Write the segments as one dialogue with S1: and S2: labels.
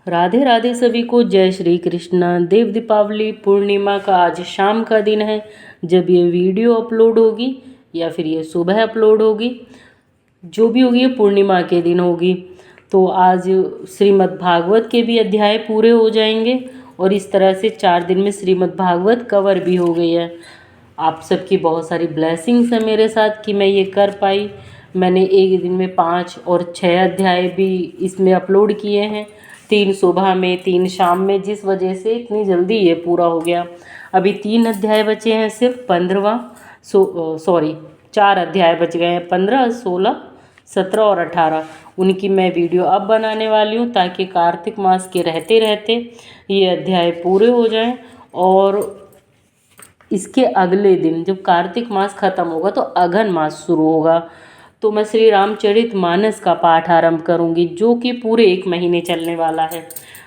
S1: राधे राधे सभी को। जय श्री कृष्णा। देव दीपावली पूर्णिमा का आज शाम का दिन है जब ये वीडियो अपलोड होगी या फिर ये सुबह अपलोड होगी, जो भी होगी ये पूर्णिमा के दिन होगी। तो आज श्रीमद् भागवत के भी अध्याय पूरे हो जाएंगे और इस तरह से 4 दिन में श्रीमद् भागवत कवर भी हो गई है। आप सबकी बहुत सारी ब्लेसिंग्स है मेरे साथ कि मैं ये कर पाई। मैंने एक दिन में 5 और 6 अध्याय भी इसमें अपलोड किए हैं, 3 सुबह में 3 शाम में, जिस वजह से इतनी जल्दी ये पूरा हो गया। अभी 3 अध्याय बचे हैं, सिर्फ 15वां 4 अध्याय बच गए हैं, 15, 16, 17 और 18। उनकी मैं वीडियो अब बनाने वाली हूँ ताकि कार्तिक मास के रहते रहते ये अध्याय पूरे हो जाएं और इसके अगले दिन जब कार्तिक मास खत्म होगा तो अघन मास शुरू होगा। तो मैं श्री रामचरित मानस का पाठ आरंभ करूंगी जो कि पूरे 1 महीने चलने वाला है।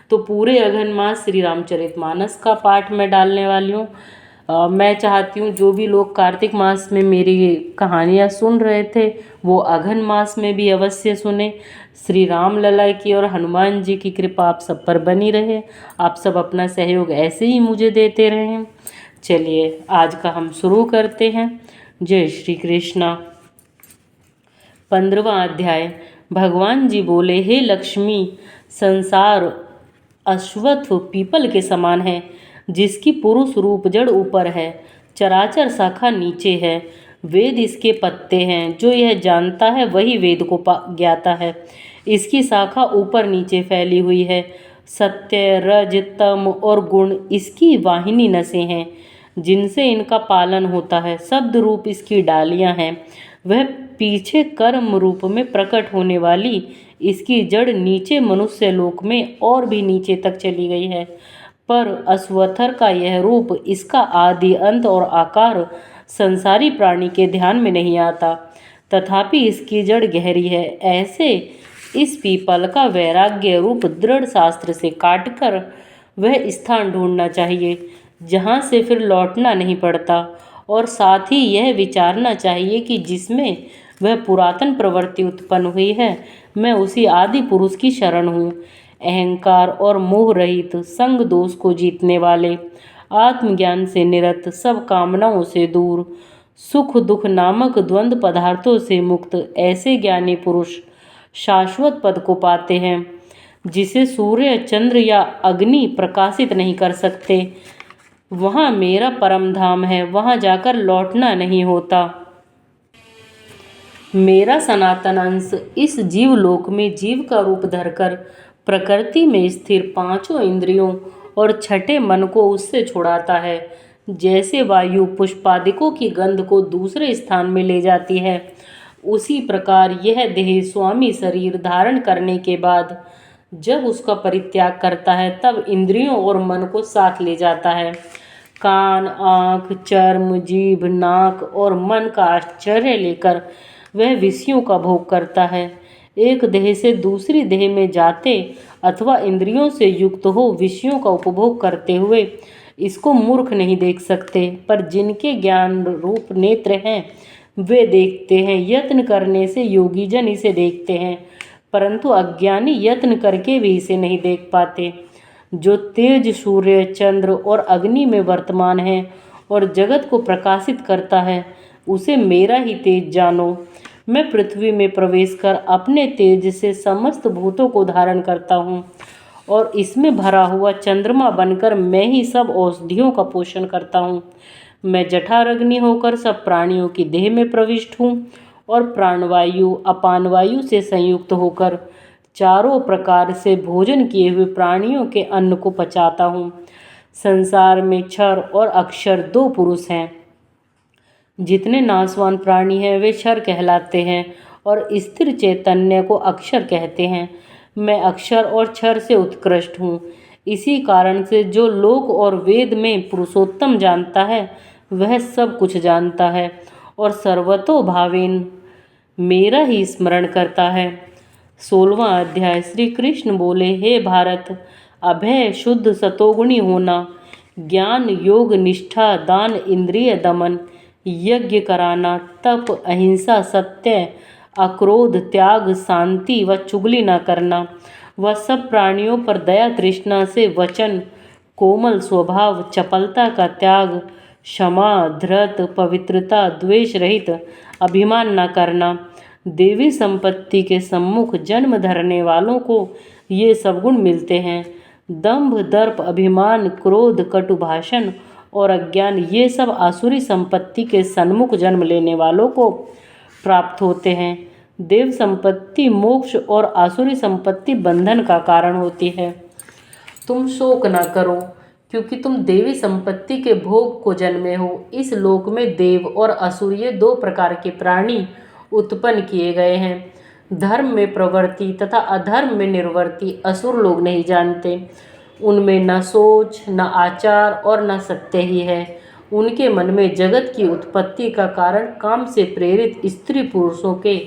S1: तो पूरे अघन मास श्री रामचरित मानस का पाठ मैं डालने वाली हूँ। मैं चाहती हूँ जो भी लोग कार्तिक मास में मेरी कहानियाँ सुन रहे थे वो अघन मास में भी अवश्य सुने। श्री राम लला की और हनुमान जी की कृपा आप सब पर बनी रहे। आप सब अपना सहयोग ऐसे ही मुझे देते रहें। चलिए आज का हम शुरू करते हैं। जय श्री कृष्णा। 15वां अध्याय। भगवान जी बोले, हे लक्ष्मी, संसार अश्वत्थ पीपल के समान है जिसकी पुरुष रूप जड़ ऊपर है, चराचर शाखा नीचे है। वेद इसके पत्ते हैं, जो यह जानता है वही वेद को ज्ञाता है। इसकी शाखा ऊपर नीचे फैली हुई है। सत्य, रज, तम और गुण इसकी वाहिनी नसें हैं जिनसे इनका पालन होता है। शब्द रूप इसकी डालियां हैं। वह पीछे कर्म रूप में प्रकट होने वाली इसकी जड़ नीचे मनुष्य लोक में और भी नीचे तक चली गई है। पर अश्वत्थर का यह रूप, इसका आदि अंत और आकार संसारी प्राणी के ध्यान में नहीं आता, तथापि इसकी जड़ गहरी है। ऐसे इस पीपल का वैराग्य रूप दृढ़ शास्त्र से काटकर वह स्थान ढूंढना चाहिए जहाँ से फिर लौटना नहीं पड़ता, और साथ ही यह विचारना चाहिए कि जिसमें वह पुरातन प्रवृत्ति उत्पन्न हुई है मैं उसी आदि पुरुष की शरण हूँ। अहंकार और मोह रहित, संग दोष को जीतने वाले, आत्मज्ञान से निरत, सब कामनाओं से दूर, सुख दुख नामक द्वंद्व पदार्थों से मुक्त ऐसे ज्ञानी पुरुष शाश्वत पद को पाते हैं जिसे सूर्य, चंद्र या अग्नि प्रकाशित नहीं कर सकते। वहाँ मेरा परम धाम है, वहाँ जाकर लौटना नहीं होता। मेरा सनातन अंश इस जीव लोक में जीव का रूप धरकर प्रकृति में स्थिर 5 इंद्रियों और छठे मन को उससे छुड़ाता है। जैसे वायु पुष्पादिकों की गंध को दूसरे स्थान में ले जाती है, उसी प्रकार यह देह स्वामी शरीर धारण करने के बाद जब उसका परित्याग करता है तब इंद्रियों और मन को साथ ले जाता है। कान, आँख, चर्म, जीभ, नाक और मन का आश्चर्य लेकर वह विषयों का भोग करता है। एक देह से दूसरी देह में जाते अथवा इंद्रियों से युक्त हो विषयों का उपभोग करते हुए इसको मूर्ख नहीं देख सकते, पर जिनके ज्ञान रूप नेत्र हैं वे देखते हैं। यत्न करने से योगी जन इसे देखते हैं, परंतु अज्ञानी यत्न करके भी इसे नहीं देख पाते। जो तेज सूर्य, चंद्र और अग्नि में वर्तमान है और जगत को प्रकाशित करता है उसे मेरा ही तेज जानो। मैं पृथ्वी में प्रवेश कर अपने तेज से समस्त भूतों को धारण करता हूँ और इसमें भरा हुआ चंद्रमा बनकर मैं ही सब औषधियों का पोषण करता हूँ। मैं जठराग्नि होकर सब प्राणियों की देह में प्रविष्ट हूँ और प्राणवायु अपानवायु से संयुक्त होकर चारों प्रकार से भोजन किए हुए प्राणियों के अन्न को पचाता हूँ। संसार में क्षर और अक्षर 2 पुरुष हैं। जितने नाशवान प्राणी हैं वे क्षर कहलाते हैं और स्थिर चैतन्य को अक्षर कहते हैं। मैं अक्षर और क्षर से उत्कृष्ट हूँ। इसी कारण से जो लोक और वेद में पुरुषोत्तम जानता है वह सब कुछ जानता है और सर्वतोभावेन मेरा ही स्मरण करता है। 16वां अध्याय। श्री कृष्ण बोले, हे भारत, अभय शुद्ध सतोगुणी होना, ज्ञान योग निष्ठा, दान इंद्रिय दमन, यज्ञ कराना, तप, अहिंसा, सत्य, अक्रोध, त्याग, शांति व चुगली न करना, वह सब प्राणियों पर दया तृष्णा से वचन, कोमल स्वभाव, चपलता का त्याग, क्षमा, धृत, पवित्रता, द्वेष रहित, अभिमान न करना। देवी संपत्ति के सम्मुख जन्म धरने वालों को ये सब गुण मिलते हैं। दंभ, दर्प, अभिमान, क्रोध, कटु भाषण और अज्ञान ये सब आसुरी संपत्ति के सन्मुख जन्म लेने वालों को प्राप्त होते हैं। देव संपत्ति मोक्ष और आसुरी संपत्ति बंधन का कारण होती है। तुम शोक न करो, क्योंकि तुम देवी संपत्ति के भोग को जन्मे हो। इस लोक में देव और असुर ये दो प्रकार के प्राणी उत्पन्न किए गए हैं। धर्म में प्रवृत्ति तथा अधर्म में निर्वृत्ति असुर लोग नहीं जानते। उनमें न सोच, न आचार और न सत्य ही है। उनके मन में जगत की उत्पत्ति का कारण काम से प्रेरित स्त्री पुरुषों के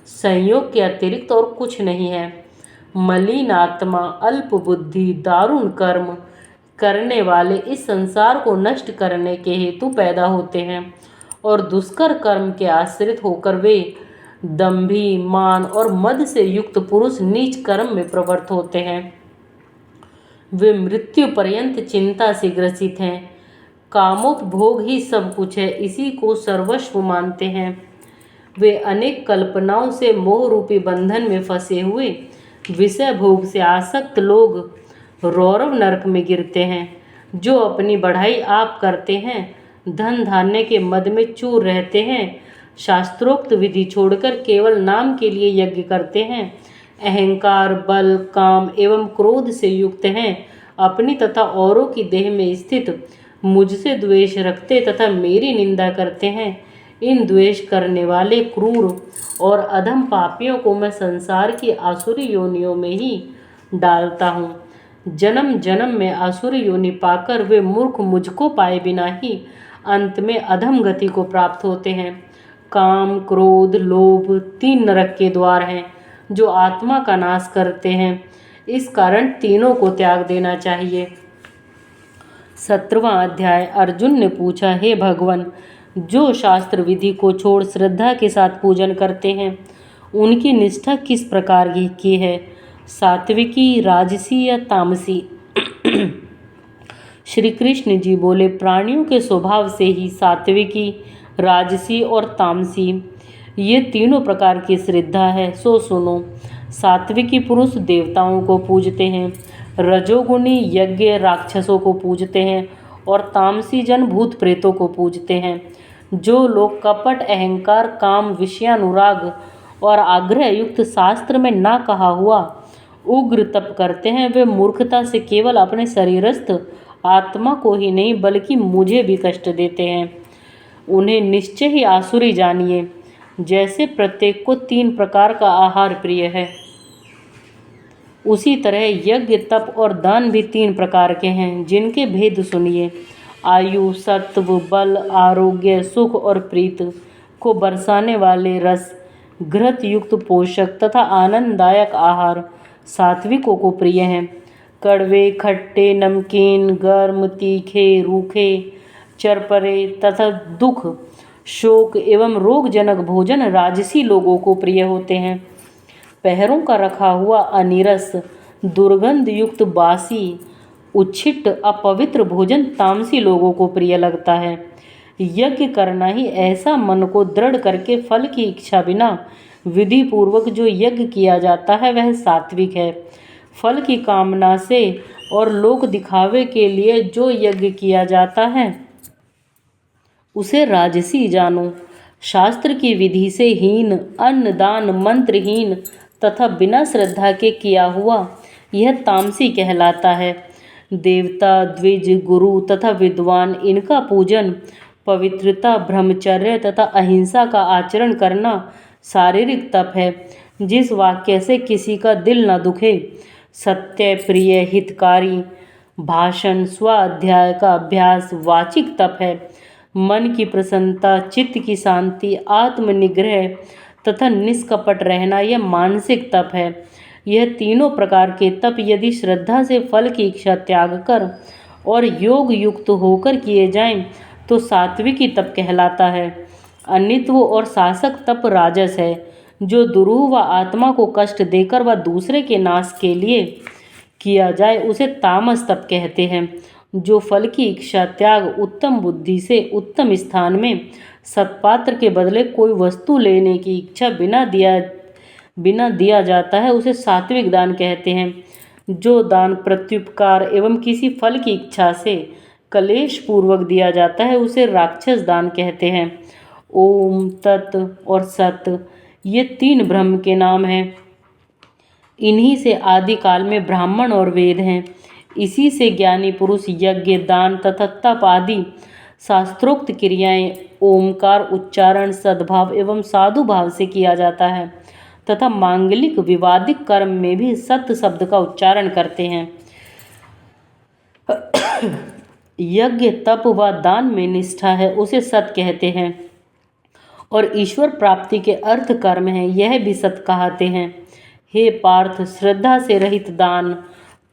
S1: संयोग के अतिरिक्त और कुछ नहीं है। मलिन आत्मा, अल्प बुद्धि, दारुण कर्म करने वाले इस संसार को नष्ट करने के हेतु पैदा होते हैं और दुष्कर कर्म के आश्रित होकर वे दंभी, मान और मद से युक्त पुरुष नीच कर्म में प्रवृत्त होते हैं। वे मृत्यु पर्यंत चिंता से ग्रसित हैं। कामोपभोग ही सब कुछ है, इसी को सर्वस्व मानते हैं। वे अनेक कल्पनाओं से मोह रूपी बंधन में फंसे हुए विषय भोग से आसक्त लोग रौरव नरक में गिरते हैं। जो अपनी बढ़ाई आप करते हैं, धन धान्य के मद में चूर रहते हैं, शास्त्रोक्त विधि छोड़कर केवल नाम के लिए यज्ञ करते हैं, अहंकार, बल, काम एवं क्रोध से युक्त हैं, अपनी तथा औरों की देह में स्थित मुझसे द्वेष रखते तथा मेरी निंदा करते हैं, इन द्वेष करने वाले क्रूर और अधम पापियों को मैं संसार की आसुरी योनियों में ही डालता हूँ। जन्म जन्म में आसुरी योनि पाकर वे मूर्ख मुझको पाए बिना ही अंत में अधम गति को प्राप्त होते हैं। काम, क्रोध, लोभ तीन नरक के द्वार हैं जो आत्मा का नाश करते हैं। इस कारण तीनों को त्याग देना चाहिए। 17वां अध्याय। अर्जुन ने पूछा, हे भगवान, जो शास्त्र विधि को छोड़ श्रद्धा के साथ पूजन करते हैं उनकी निष्ठा किस प्रकार की है, सात्विकी, राजसी या तामसी? श्री कृष्ण जी बोले, प्राणियों के स्वभाव से ही सात्विकी, राजसी और तामसी ये तीनों प्रकार की श्रद्धा है। सो सुनो। सात्विकी पुरुष देवताओं को पूजते हैं, रजोगुणी यज्ञ राक्षसों को पूजते हैं और तामसी जन भूत प्रेतों को पूजते हैं। जो लोग कपट, अहंकार, काम, विषयानुराग और आग्रह युक्त शास्त्र में ना कहा हुआ उग्र तप करते हैं, वे मूर्खता से केवल अपने शरीरस्थ आत्मा को ही नहीं बल्कि मुझे भी कष्ट देते हैं। उन्हें निश्चय ही आसुरी जानिए। जैसे प्रत्येक को 3 प्रकार का आहार प्रिय है, उसी तरह यज्ञ, तप और दान भी 3 प्रकार के हैं, जिनके भेद सुनिए। आयु, सत्व, बल, आरोग्य, सुख और प्रीत को बरसाने वाले रस, घृत युक्त पोषक तथा आनंददायक आहार सात्विकों को प्रिय हैं। कड़वे, खट्टे, नमकीन, गर्म, तीखे, रूखे, चरपरे तथा दुख, शोक एवं रोगजनक भोजन राजसी लोगों को प्रिय होते हैं। पैरों का रखा हुआ अनीरस, दुर्गंध युक्त बासी, उच्छिष्ट, अपवित्र भोजन तामसी लोगों को प्रिय लगता है। यज्ञ करना ही ऐसा मन को दृढ़ करके फल की इच्छा बिना विधि पूर्वक जो यज्ञ किया जाता है वह सात्विक है। फल की कामना से और लोक दिखावे के लिए जो यज्ञ किया जाता है उसे राजसी जानो। शास्त्र की विधि से हीन, अन्न दान मंत्रहीन तथा बिना श्रद्धा के किया हुआ यह तामसी कहलाता है। देवता, द्विज, गुरु तथा विद्वान इनका पूजन, पवित्रता, ब्रह्मचर्य तथा अहिंसा का आचरण करना शारीरिक तप है, जिस वाक्य से किसी का दिल न दुखे। सत्य, प्रिय, हितकारी भाषण, स्वाध्याय का अभ्यास वाचिक तप है। मन की प्रसन्नता, चित्त की शांति, आत्मनिग्रह तथा निष्कपट रहना यह मानसिक तप है। यह तीनों प्रकार के तप यदि श्रद्धा से फल की इच्छा त्याग कर और योग युक्त होकर किए जाएं तो सात्विकी तप कहलाता है। अनित्व और शासक तप राजस है, जो दुरूह व आत्मा को कष्ट देकर व दूसरे के नाश के लिए किया जाए उसे तामस तप कहते हैं। जो फल की इच्छा त्याग उत्तम बुद्धि से उत्तम स्थान में सत्पात्र के बदले कोई वस्तु लेने की इच्छा बिना दिया जाता है उसे सात्विक दान कहते हैं। जो दान प्रत्युपकार एवं किसी फल की इच्छा से कलेश पूर्वक दिया जाता है उसे राक्षस दान कहते हैं। ओम, तत् और सत ये तीन ब्रह्म के नाम हैं। इन्हीं से आदि काल में ब्राह्मण और वेद हैं। इसी से ज्ञानी पुरुष यज्ञ दान तथा तप आदि शास्त्रोक्त क्रियाएं ओमकार उच्चारण सद्भाव एवं साधु भाव से किया जाता है तथा मांगलिक विवादिक कर्म में भी सत्य शब्द का उच्चारण करते हैं। यज्ञ तप व दान में निष्ठा है उसे सत कहते हैं और ईश्वर प्राप्ति के अर्थ कर्म है यह भी सत कहते हैं। हे पार्थ, श्रद्धा से रहित दान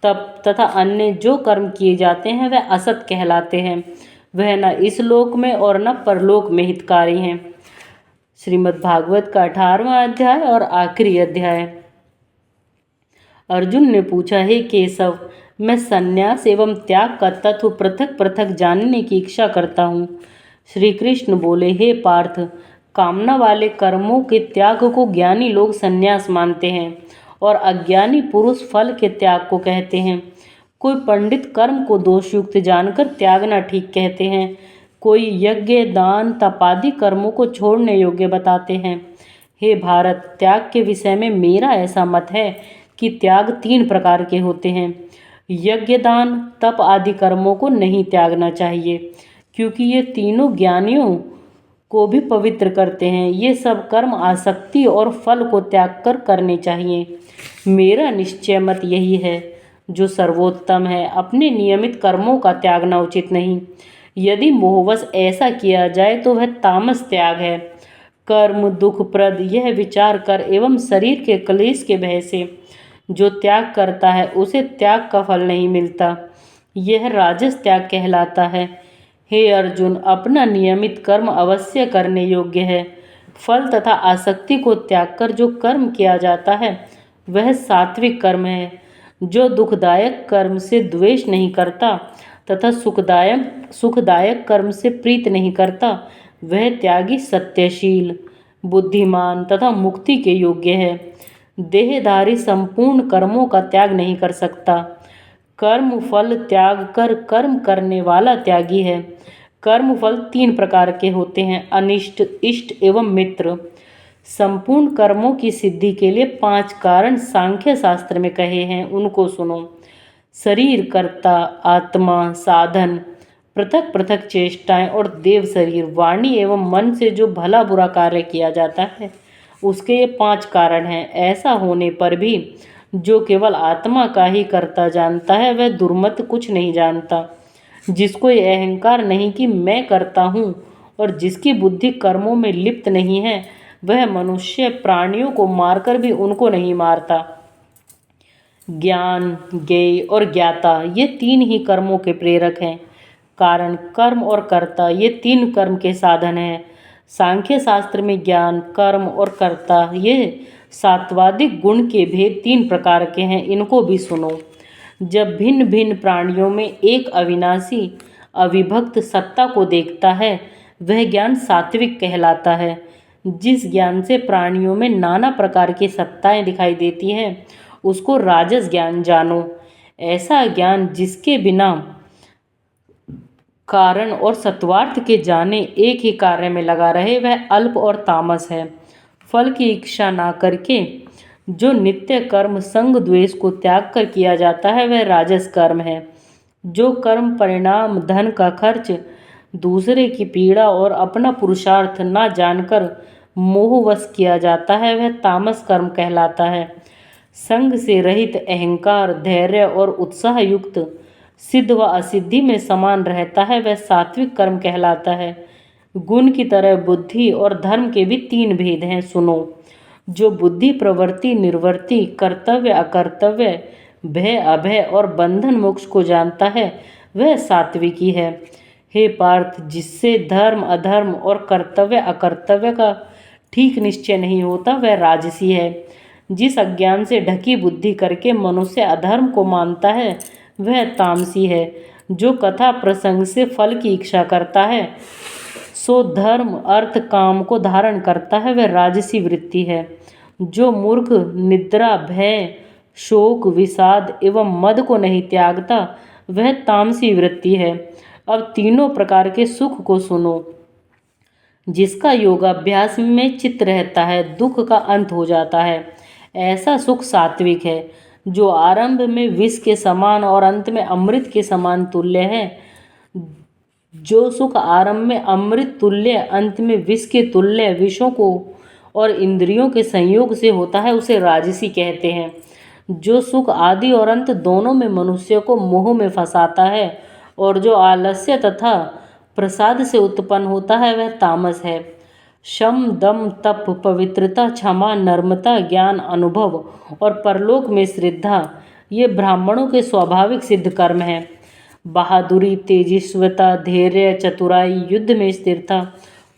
S1: तप तथा अन्य जो कर्म किए जाते हैं वह असत कहलाते हैं। वह न इस लोक में और न परलोक में हितकारी हैं। श्रीमद् भागवत का 18वां अध्याय और आखिरी अध्याय। अर्जुन ने पूछा, हे केशव, मैं संन्यास एवं त्याग का तत्व पृथक पृथक जानने की इच्छा करता हूँ। श्री कृष्ण बोले, हे पार्थ, कामना वाले कर्मों के त्याग को ज्ञानी लोग संन्यास मानते हैं और अज्ञानी पुरुष फल के त्याग को कहते हैं। कोई पंडित कर्म को दोषयुक्त जानकर त्यागना ठीक कहते हैं, कोई यज्ञ दान तपादि कर्मों को छोड़ने योग्य बताते हैं। हे भारत, त्याग के विषय में मेरा ऐसा मत है कि त्याग 3 प्रकार के होते हैं। यज्ञ दान तप आदि कर्मों को नहीं त्यागना चाहिए क्योंकि ये तीनों ज्ञानियों को भी पवित्र करते हैं। ये सब कर्म आसक्ति और फल को त्याग कर करने चाहिए। मेरा निश्चय मत यही है जो सर्वोत्तम है। अपने नियमित कर्मों का त्यागना उचित नहीं। यदि मोहवश ऐसा किया जाए तो वह तामस त्याग है। कर्म दुखप्रद यह विचार कर एवं शरीर के क्लेश के भय से जो त्याग करता है उसे त्याग का फल नहीं मिलता। यह राजस त्याग कहलाता है। हे अर्जुन, अपना नियमित कर्म अवश्य करने योग्य है। फल तथा आसक्ति को त्याग कर जो कर्म किया जाता है वह सात्विक कर्म है। जो दुखदायक कर्म से द्वेष नहीं करता तथा सुखदायक कर्म से प्रीत नहीं करता वह त्यागी सत्यशील, बुद्धिमान तथा मुक्ति के योग्य है। देहधारी संपूर्ण कर्मों का त्याग नहीं कर सकता। कर्म फल त्याग कर कर्म करने वाला त्यागी है। कर्म फल 3 प्रकार के होते हैं, अनिष्ट, इष्ट एवं मित्र। संपूर्ण कर्मों की सिद्धि के लिए 5 कारण सांख्य शास्त्र में कहे हैं, उनको सुनो। शरीर कर्ता, आत्मा साधन, पृथक पृथक चेष्टाएं और देव शरीर, वाणी एवं मन से जो भला बुरा कार्य किया जाता है उसके ये 5 कारण हैं। ऐसा होने पर भी जो केवल आत्मा का ही कर्ता जानता है वह दुर्मत कुछ नहीं जानता। जिसको ये अहंकार नहीं कि मैं करता हूँ और जिसकी बुद्धि कर्मों में लिप्त नहीं है वह मनुष्य प्राणियों को मारकर भी उनको नहीं मारता। ज्ञान, ज्ञेय और ज्ञाता ये 3 ही कर्मों के प्रेरक हैं। कारण, कर्म और कर्ता ये 3 कर्म के साधन हैं। सांख्य शास्त्र में ज्ञान, कर्म और कर्ता ये सात्वादिक गुण के भेद 3 प्रकार के हैं, इनको भी सुनो। जब भिन्न भिन्न प्राणियों में एक अविनाशी अविभक्त सत्ता को देखता है वह ज्ञान सात्विक कहलाता है। जिस ज्ञान से प्राणियों में नाना प्रकार की सत्ताएं दिखाई देती हैं उसको राजस ज्ञान जानो। ऐसा ज्ञान जिसके बिना कारण और सत्वार्थ के जाने एक ही कार्य में लगा रहे वह अल्प और तामस है। फल की इच्छा ना करके जो नित्य कर्म संग द्वेष को त्याग कर किया जाता है वह राजस कर्म है। जो कर्म परिणाम धन का खर्च, दूसरे की पीड़ा और अपना पुरुषार्थ ना जानकर मोहवश किया जाता है वह तामस कर्म कहलाता है। संग से रहित अहंकार, धैर्य और उत्साह युक्त सिद्ध व असिद्धि में समान रहता है वह सात्विक कर्म कहलाता है। गुण की तरह बुद्धि और धर्म के भी 3 भेद हैं, सुनो। जो बुद्धि प्रवृत्ति निर्वृत्ति, कर्तव्य अकर्तव्य, भय अभय और बंधन मोक्ष को जानता है वह सात्विकी है। हे पार्थ, जिससे धर्म अधर्म और कर्तव्य अकर्तव्य का ठीक निश्चय नहीं होता वह राजसी है। जिस अज्ञान से ढकी बुद्धि करके मनुष्य अधर्म को मानता है वह तामसी है। जो कथा प्रसंग से फल की इच्छा करता है, सो धर्म अर्थ काम को धारण करता है, वह राजसी वृत्ति है। जो मूर्ख निद्रा भय शोक विषाद एवं मद को नहीं त्यागता वह तामसी वृत्ति है। अब तीनों प्रकार के सुख को सुनो। जिसका योगाभ्यास में चित्त रहता है दुख का अंत हो जाता है, ऐसा सुख सात्विक है। जो आरंभ में विष के समान और अंत में अमृत के समान तुल्य है, जो सुख आरंभ में अमृत तुल्य अंत में विष के तुल्य विषों को और इंद्रियों के संयोग से होता है, उसे राजसी कहते हैं। जो सुख आदि और अंत दोनों में मनुष्य को मोह में फंसाता है और जो आलस्य तथा प्रसाद से उत्पन्न होता है वह तामस है। शम दम तप पवित्रता क्षमा नर्मता ज्ञान अनुभव और परलोक में श्रद्धा ये ब्राह्मणों के स्वाभाविक सिद्ध कर्म हैं। बहादुरी तेजस्वता धैर्य चतुराई युद्ध में स्थिरता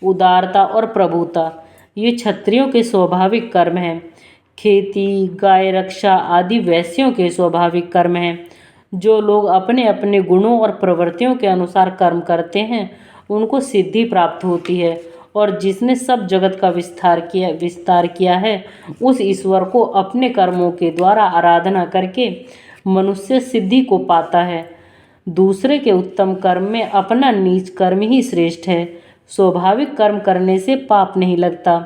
S1: उदारता और प्रभुता ये क्षत्रियों के स्वाभाविक कर्म हैं। खेती गाय रक्षा आदि वैश्यों के स्वाभाविक कर्म हैं। जो लोग अपने अपने गुणों और प्रवृत्तियों के अनुसार कर्म करते हैं उनको सिद्धि प्राप्त होती है, और जिसने सब जगत का विस्तार किया है उस ईश्वर को अपने कर्मों के द्वारा आराधना करके मनुष्य सिद्धि को पाता है। दूसरे के उत्तम कर्म में अपना नीच कर्म ही श्रेष्ठ है। स्वाभाविक कर्म करने से पाप नहीं लगता।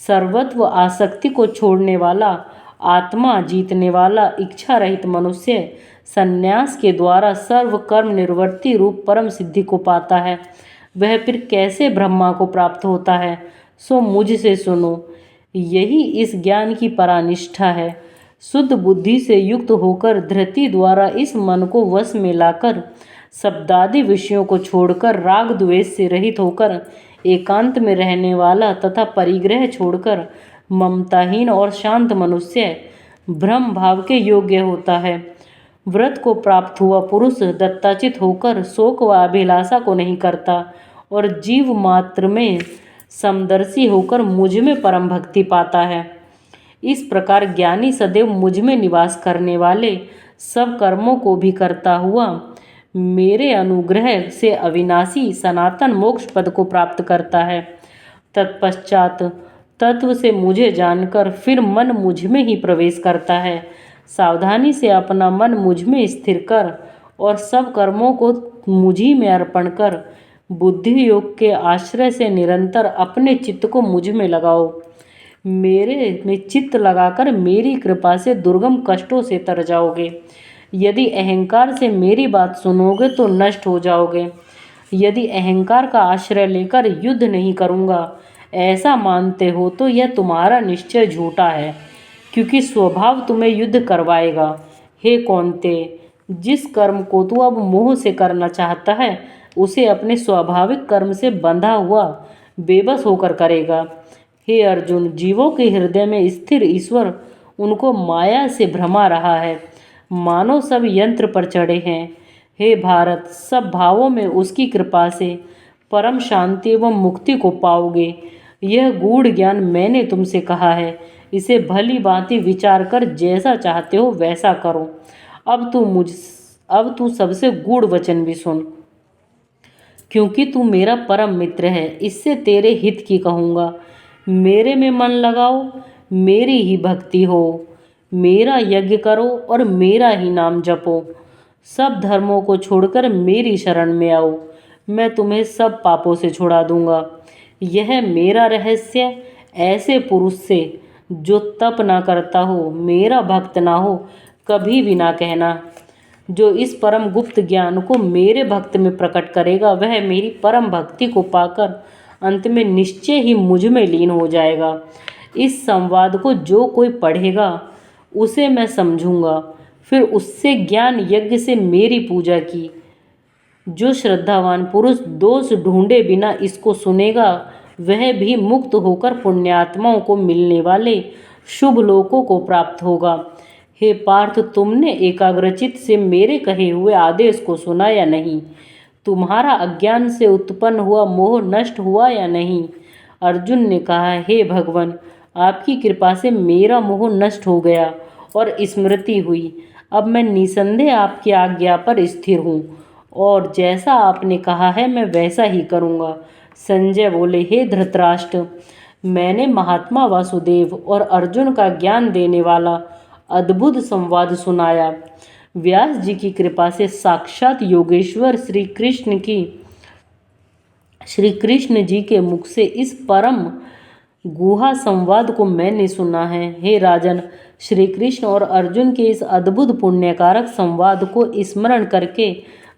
S1: सर्वत्व आसक्ति को छोड़ने वाला आत्मा जीतने वाला इच्छा रहित मनुष्य संन्यास के द्वारा सर्व कर्म निवृत्ति रूप परम सिद्धि को पाता है। वह फिर कैसे ब्रह्मा को प्राप्त होता है, सो मुझसे सुनो। यही इस ज्ञान की परानिष्ठा है। शुद्ध बुद्धि से युक्त होकर धृति द्वारा इस मन को वश में लाकर शब्दादि विषयों को छोड़कर राग द्वेष से रहित होकर एकांत में रहने वाला तथा परिग्रह छोड़कर ममताहीन और शांत मनुष्य ब्रह्म भाव के योग्य होता है। व्रत को प्राप्त हुआ पुरुष दत्ताचित होकर शोक व अभिलाषा को नहीं करता और जीव मात्र में समदर्शी होकर मुझ में परम भक्ति पाता है। इस प्रकार ज्ञानी सदैव मुझ में निवास करने वाले सब कर्मों को भी करता हुआ मेरे अनुग्रह से अविनाशी सनातन मोक्ष पद को प्राप्त करता है। तत्पश्चात तत्व से मुझे जानकर फिर मन मुझ में ही प्रवेश करता है। सावधानी से अपना मन मुझ में स्थिर कर और सब कर्मों को मुझी में अर्पण कर बुद्धि योग के आश्रय से निरंतर अपने चित्त को मुझ में लगाओ। मेरे में चित्त लगाकर मेरी कृपा से दुर्गम कष्टों से तर जाओगे। यदि अहंकार से मेरी बात सुनोगे तो नष्ट हो जाओगे। यदि अहंकार का आश्रय लेकर युद्ध नहीं करूँगा ऐसा मानते हो तो यह तुम्हारा निश्चय झूठा है, क्योंकि स्वभाव तुम्हें युद्ध करवाएगा। हे कौन्ते, जिस कर्म को तू अब मोह से करना चाहता है उसे अपने स्वाभाविक कर्म से बंधा हुआ बेबस होकर करेगा। हे अर्जुन, जीवों के हृदय में स्थिर ईश्वर उनको माया से भ्रमा रहा है, मानो सब यंत्र पर चढ़े हैं। हे भारत, सब भावों में उसकी कृपा से परम शांति एवं मुक्ति को पाओगे। यह गूढ़ ज्ञान मैंने तुमसे कहा है, इसे भली भांति विचार कर जैसा चाहते हो वैसा करो। अब तू सबसे गूढ़ वचन भी सुन, क्योंकि तू मेरा परम मित्र है। इससे तेरे हित की कहूँगा। मेरे में मन लगाओ, मेरी ही भक्ति हो, मेरा यज्ञ करो और मेरा ही नाम जपो। सब धर्मों को छोड़कर मेरी शरण में आओ, मैं तुम्हें सब पापों से छुड़ा दूंगा। यह मेरा रहस्य ऐसे पुरुष से जो तप ना करता हो, मेरा भक्त ना हो, कभी भी ना कहना। जो इस परम गुप्त ज्ञान को मेरे भक्त में प्रकट करेगा वह मेरी परम भक्ति को पाकर अंत में निश्चय ही मुझ में लीन हो जाएगा। इस संवाद को जो कोई पढ़ेगा उसे मैं समझूंगा, फिर उससे ज्ञान यज्ञ से मेरी पूजा की। जो श्रद्धावान पुरुष दोष ढूंढे बिना इसको सुनेगा वह भी मुक्त होकर पुण्यात्माओं को मिलने वाले शुभ लोकों को प्राप्त होगा। हे पार्थ, तुमने एकाग्रचित से मेरे कहे हुए आदेश को सुना या नहीं? तुम्हारा अज्ञान से उत्पन्न हुआ मोह नष्ट हुआ या नहीं? अर्जुन ने कहा, हे भगवान, आपकी कृपा से मेरा मोह नष्ट हो गया और स्मृति हुई। अब मैं निसंदेह आपकी आज्ञा पर स्थिर हूँ और जैसा आपने कहा है मैं वैसा ही करूँगा। संजय बोले, हे धृतराष्ट्र, मैंने महात्मा वासुदेव और अर्जुन का ज्ञान देने वाला अद्भुत संवाद सुनाया। व्यास जी की कृपा से साक्षात योगेश्वर श्री कृष्ण जी के मुख से इस परम गुहा संवाद को मैंने सुना है। हे राजन, श्री कृष्ण और अर्जुन के इस अद्भुत पुण्यकारक संवाद को स्मरण करके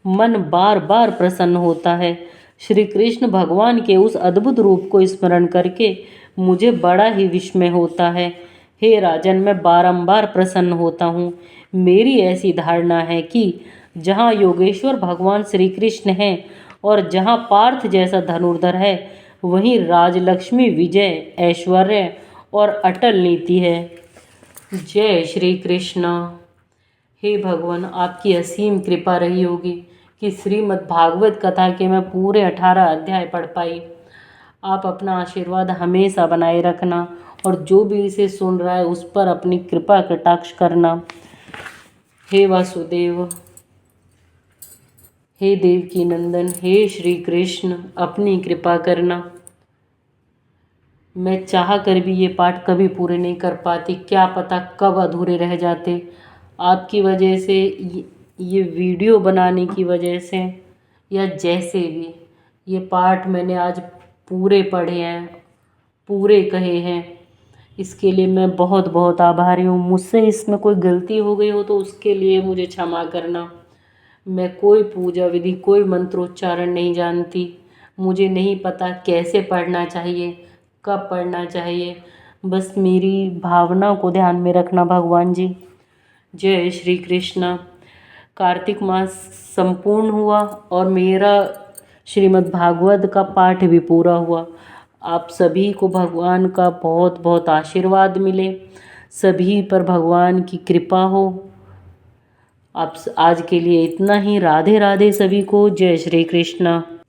S1: मन बार बार प्रसन्न होता है। श्री कृष्ण भगवान के उस अद्भुत रूप को स्मरण करके मुझे बड़ा ही विस्मय होता है। हे राजन, मैं बारंबार प्रसन्न होता हूँ। मेरी ऐसी धारणा है कि जहाँ योगेश्वर भगवान श्री कृष्ण हैं और जहाँ पार्थ जैसा धनुर्धर है, वहीं राजलक्ष्मी, विजय, ऐश्वर्य और अटल नीति है। जय श्री कृष्ण। हे भगवान, आपकी असीम कृपा रही होगी कि श्रीमद् भागवत कथा के मैं पूरे 18 अध्याय पढ़ पाई। आप अपना आशीर्वाद हमेशा बनाए रखना और जो भी इसे सुन रहा है उस पर अपनी कृपा कटाक्ष करना। हे वासुदेव, हे देवकी नंदन, हे श्री कृष्ण, अपनी कृपा करना। मैं चाह कर भी ये पाठ कभी पूरे नहीं कर पाती, क्या पता कब अधूरे रह जाते। आपकी वजह से, ये वीडियो बनाने की वजह से या जैसे भी, ये पाठ मैंने आज पूरे पढ़े हैं, पूरे कहे हैं। इसके लिए मैं बहुत बहुत आभारी हूँ। मुझसे इसमें कोई गलती हो गई हो तो उसके लिए मुझे क्षमा करना। मैं कोई पूजा विधि, कोई मंत्रोच्चारण नहीं जानती। मुझे नहीं पता कैसे पढ़ना चाहिए, कब पढ़ना चाहिए। बस मेरी भावना को ध्यान में रखना भगवान जी। जय श्री कृष्ण। कार्तिक मास संपूर्ण हुआ और मेरा श्रीमद् भागवत का पाठ भी पूरा हुआ। आप सभी को भगवान का बहुत बहुत आशीर्वाद मिले, सभी पर भगवान की कृपा हो। आप आज के लिए इतना ही। राधे राधे सभी को। जय श्री कृष्ण।